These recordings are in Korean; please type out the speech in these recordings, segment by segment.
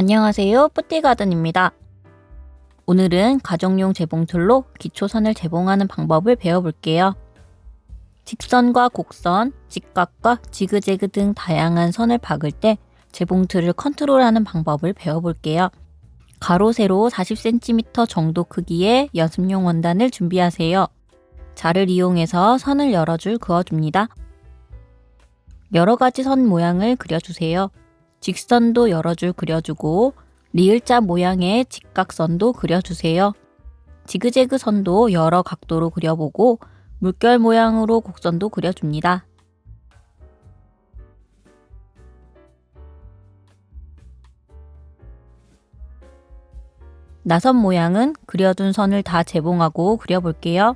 안녕하세요. 뿌띠가든입니다. 오늘은 가정용 재봉틀로 기초선을 재봉하는 방법을 배워볼게요. 직선과 곡선, 직각과 지그재그 등 다양한 선을 박을 때 재봉틀을 컨트롤하는 방법을 배워볼게요. 가로, 세로 40cm 정도 크기의 연습용 원단을 준비하세요. 자를 이용해서 선을 여러 줄 그어줍니다. 여러 가지 선 모양을 그려주세요. 직선도 여러 줄 그려주고 리을자 모양의 직각선도 그려주세요. 지그재그 선도 여러 각도로 그려보고 물결 모양으로 곡선도 그려줍니다. 나선 모양은 그려둔 선을 다 재봉하고 그려볼게요.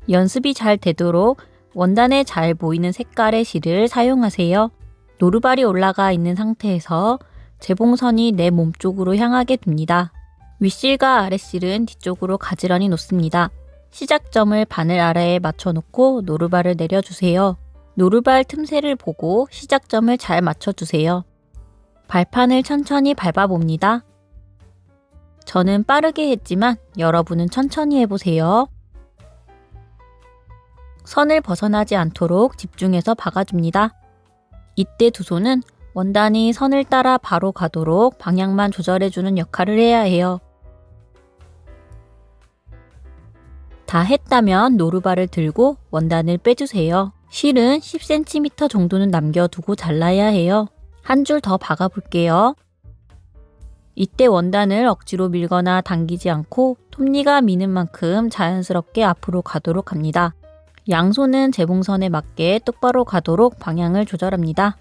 연습이 잘 되도록 원단에 잘 보이는 색깔의 실을 사용하세요. 노루발이 올라가 있는 상태에서 재봉선이 내 몸쪽으로 향하게 둡니다. 윗실과 아랫실은 뒤쪽으로 가지런히 놓습니다. 시작점을 바늘 아래에 맞춰놓고 노루발을 내려주세요. 노루발 틈새를 보고 시작점을 잘 맞춰주세요. 발판을 천천히 밟아봅니다. 저는 빠르게 했지만 여러분은 천천히 해보세요. 선을 벗어나지 않도록 집중해서 박아줍니다. 이때 두 손은 원단이 선을 따라 바로 가도록 방향만 조절해주는 역할을 해야 해요. 다 했다면 노루발을 들고 원단을 빼주세요. 실은 10cm 정도는 남겨두고 잘라야 해요. 한 줄 더 박아볼게요. 이때 원단을 억지로 밀거나 당기지 않고 톱니가 미는 만큼 자연스럽게 앞으로 가도록 합니다. 양손은 재봉선에 맞게 똑바로 가도록 방향을 조절합니다.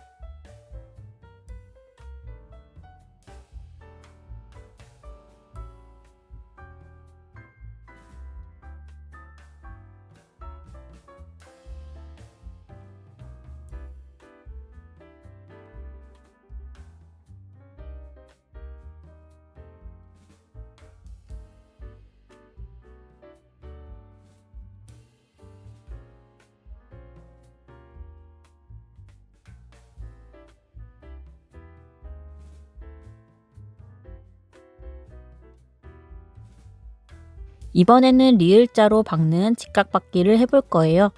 이번에는 리을자로 박는 직각박기를 해볼 거예요.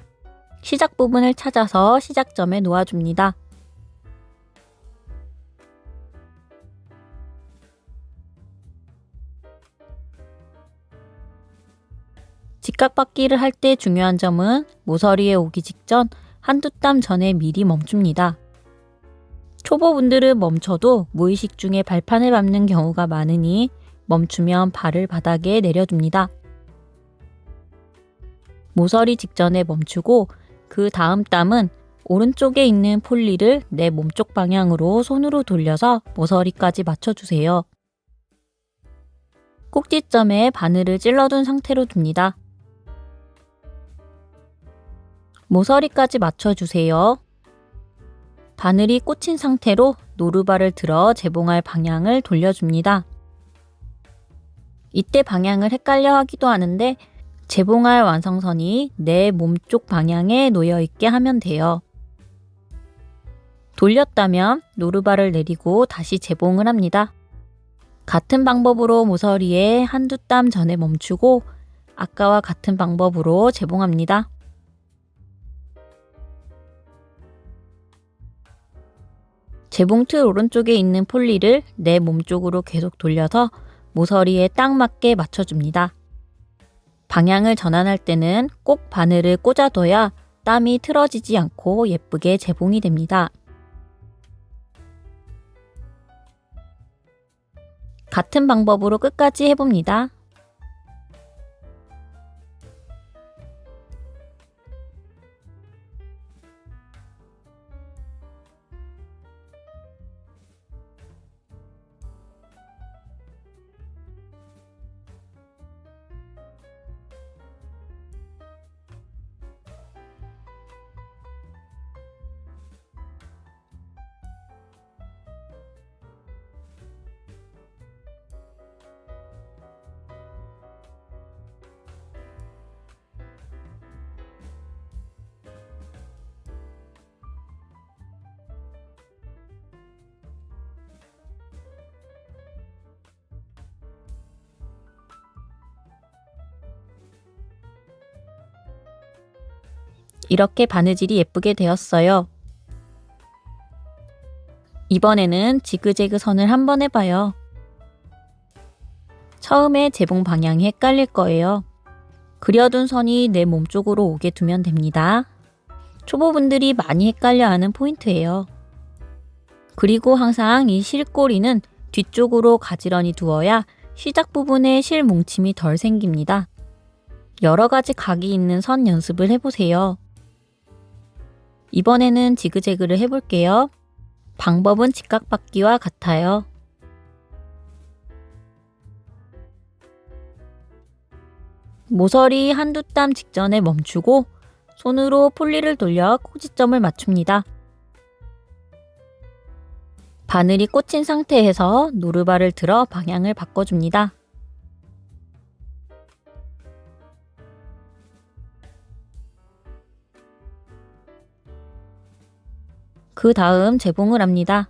시작 부분을 찾아서 시작점에 놓아줍니다. 직각박기를 할 때 중요한 점은 모서리에 오기 직전 한두 땀 전에 미리 멈춥니다. 초보분들은 멈춰도 무의식 중에 발판을 밟는 경우가 많으니 멈추면 발을 바닥에 내려줍니다. 모서리 직전에 멈추고 그 다음 땀은 오른쪽에 있는 폴리를 내 몸쪽 방향으로 손으로 돌려서 모서리까지 맞춰주세요. 꼭지점에 바늘을 찔러둔 상태로 둡니다. 모서리까지 맞춰주세요. 바늘이 꽂힌 상태로 노루발을 들어 재봉할 방향을 돌려줍니다. 이때 방향을 헷갈려 하기도 하는데 재봉할 완성선이 내 몸쪽 방향에 놓여 있게 하면 돼요. 돌렸다면 노루발을 내리고 다시 재봉을 합니다. 같은 방법으로 모서리에 한두 땀 전에 멈추고 아까와 같은 방법으로 재봉합니다. 재봉틀 오른쪽에 있는 폴리를 내 몸쪽으로 계속 돌려서 모서리에 딱 맞게 맞춰줍니다. 방향을 전환할 때는 꼭 바늘을 꽂아둬야 땀이 틀어지지 않고 예쁘게 재봉이 됩니다. 같은 방법으로 끝까지 해봅니다. 이렇게 바느질이 예쁘게 되었어요. 이번에는 지그재그 선을 한번 해봐요. 처음에 재봉 방향이 헷갈릴 거예요. 그려둔 선이 내 몸쪽으로 오게 두면 됩니다. 초보분들이 많이 헷갈려하는 포인트예요. 그리고 항상 이 실꼬리는 뒤쪽으로 가지런히 두어야 시작 부분에 실 뭉침이 덜 생깁니다. 여러 가지 각이 있는 선 연습을 해보세요. 이번에는 지그재그를 해볼게요. 방법은 직각받기와 같아요. 모서리 한두 땀 직전에 멈추고 손으로 폴리를 돌려 꼭지점을 맞춥니다. 바늘이 꽂힌 상태에서 노루발을 들어 방향을 바꿔줍니다. 그 다음 재봉을 합니다.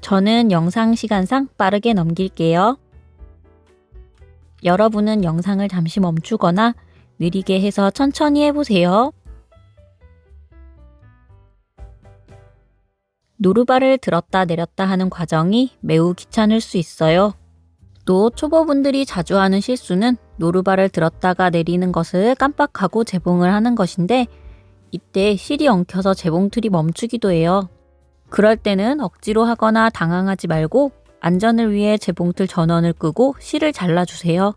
저는 영상 시간상 빠르게 넘길게요. 여러분은 영상을 잠시 멈추거나 느리게 해서 천천히 해보세요. 노루발을 들었다 내렸다 하는 과정이 매우 귀찮을 수 있어요. 또 초보분들이 자주 하는 실수는 노루발을 들었다가 내리는 것을 깜빡하고 재봉을 하는 것인데 이때 실이 엉켜서 재봉틀이 멈추기도 해요. 그럴 때는 억지로 하거나 당황하지 말고 안전을 위해 재봉틀 전원을 끄고 실을 잘라주세요.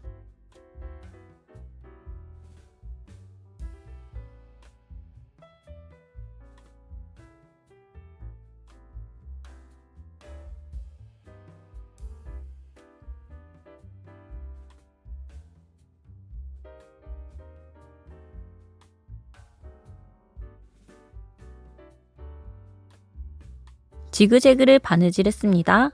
지그재그를 바느질했습니다.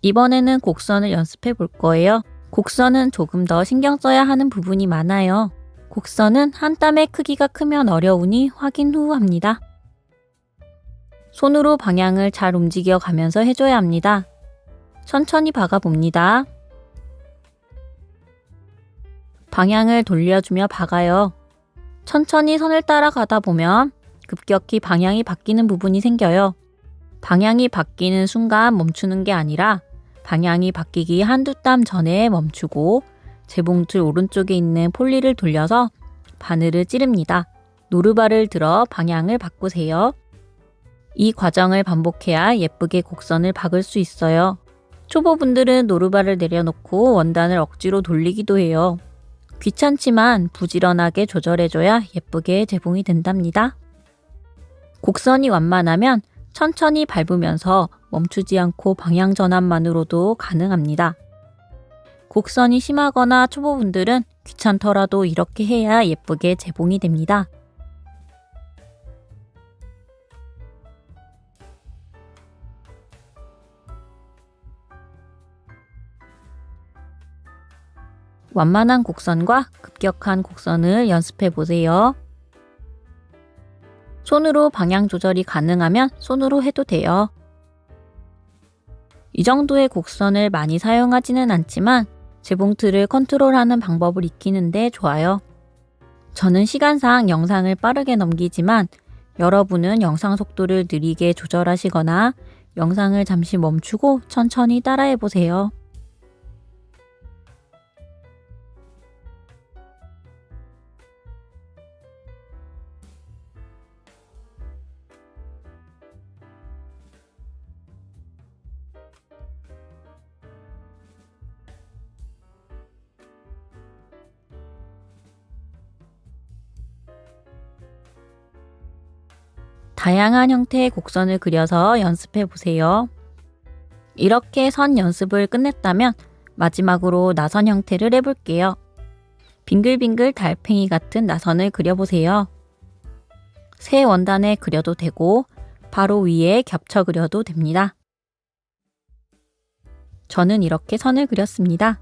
이번에는 곡선을 연습해 볼 거예요. 곡선은 조금 더 신경 써야 하는 부분이 많아요. 곡선은 한 땀의 크기가 크면 어려우니 확인 후 합니다. 손으로 방향을 잘 움직여 가면서 해줘야 합니다. 천천히 박아봅니다. 방향을 돌려주며 박아요. 천천히 선을 따라가다 보면 급격히 방향이 바뀌는 부분이 생겨요. 방향이 바뀌는 순간 멈추는 게 아니라 방향이 바뀌기 한두 땀 전에 멈추고 재봉틀 오른쪽에 있는 폴리를 돌려서 바늘을 찌릅니다. 노루발을 들어 방향을 바꾸세요. 이 과정을 반복해야 예쁘게 곡선을 박을 수 있어요. 초보분들은 노루발을 내려놓고 원단을 억지로 돌리기도 해요. 귀찮지만 부지런하게 조절해줘야 예쁘게 재봉이 된답니다. 곡선이 완만하면 천천히 밟으면서 멈추지 않고 방향 전환만으로도 가능합니다. 곡선이 심하거나 초보분들은 귀찮더라도 이렇게 해야 예쁘게 재봉이 됩니다. 완만한 곡선과 급격한 곡선을 연습해 보세요. 손으로 방향 조절이 가능하면 손으로 해도 돼요. 이 정도의 곡선을 많이 사용하지는 않지만 재봉틀을 컨트롤하는 방법을 익히는데 좋아요. 저는 시간상 영상을 빠르게 넘기지만 여러분은 영상 속도를 느리게 조절하시거나 영상을 잠시 멈추고 천천히 따라해 보세요. 다양한 형태의 곡선을 그려서 연습해 보세요. 이렇게 선 연습을 끝냈다면 마지막으로 나선 형태를 해볼게요. 빙글빙글 달팽이 같은 나선을 그려보세요. 새 원단에 그려도 되고 바로 위에 겹쳐 그려도 됩니다. 저는 이렇게 선을 그렸습니다.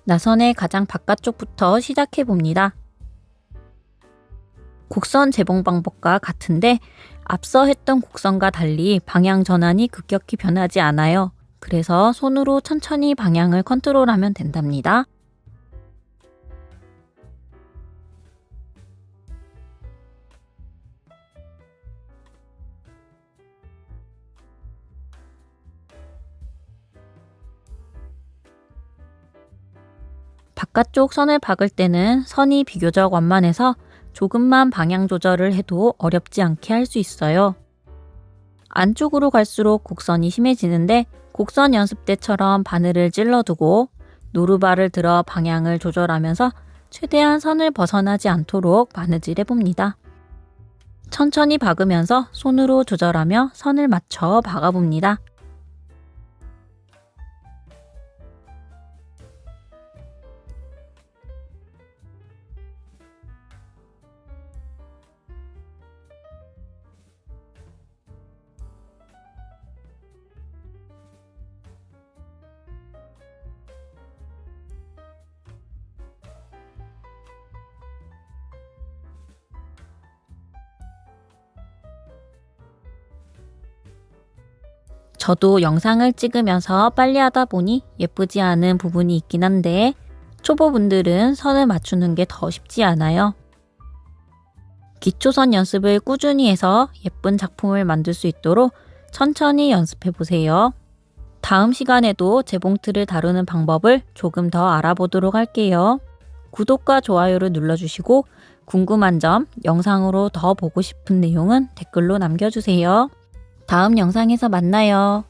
나선의 가장 바깥쪽부터 시작해 봅니다. 곡선 재봉 방법과 같은데 앞서 했던 곡선과 달리 방향 전환이 급격히 변하지 않아요. 그래서 손으로 천천히 방향을 컨트롤하면 된답니다. 바깥쪽 선을 박을 때는 선이 비교적 완만해서 조금만 방향 조절을 해도 어렵지 않게 할 수 있어요. 안쪽으로 갈수록 곡선이 심해지는데 곡선 연습 때처럼 바늘을 찔러두고 노루발을 들어 방향을 조절하면서 최대한 선을 벗어나지 않도록 바느질 해봅니다. 천천히 박으면서 손으로 조절하며 선을 맞춰 박아봅니다. 저도 영상을 찍으면서 빨리 하다 보니 예쁘지 않은 부분이 있긴 한데 초보분들은 선을 맞추는 게 더 쉽지 않아요. 기초선 연습을 꾸준히 해서 예쁜 작품을 만들 수 있도록 천천히 연습해 보세요. 다음 시간에도 재봉틀을 다루는 방법을 조금 더 알아보도록 할게요. 구독과 좋아요를 눌러주시고 궁금한 점, 영상으로 더 보고 싶은 내용은 댓글로 남겨주세요. 다음 영상에서 만나요.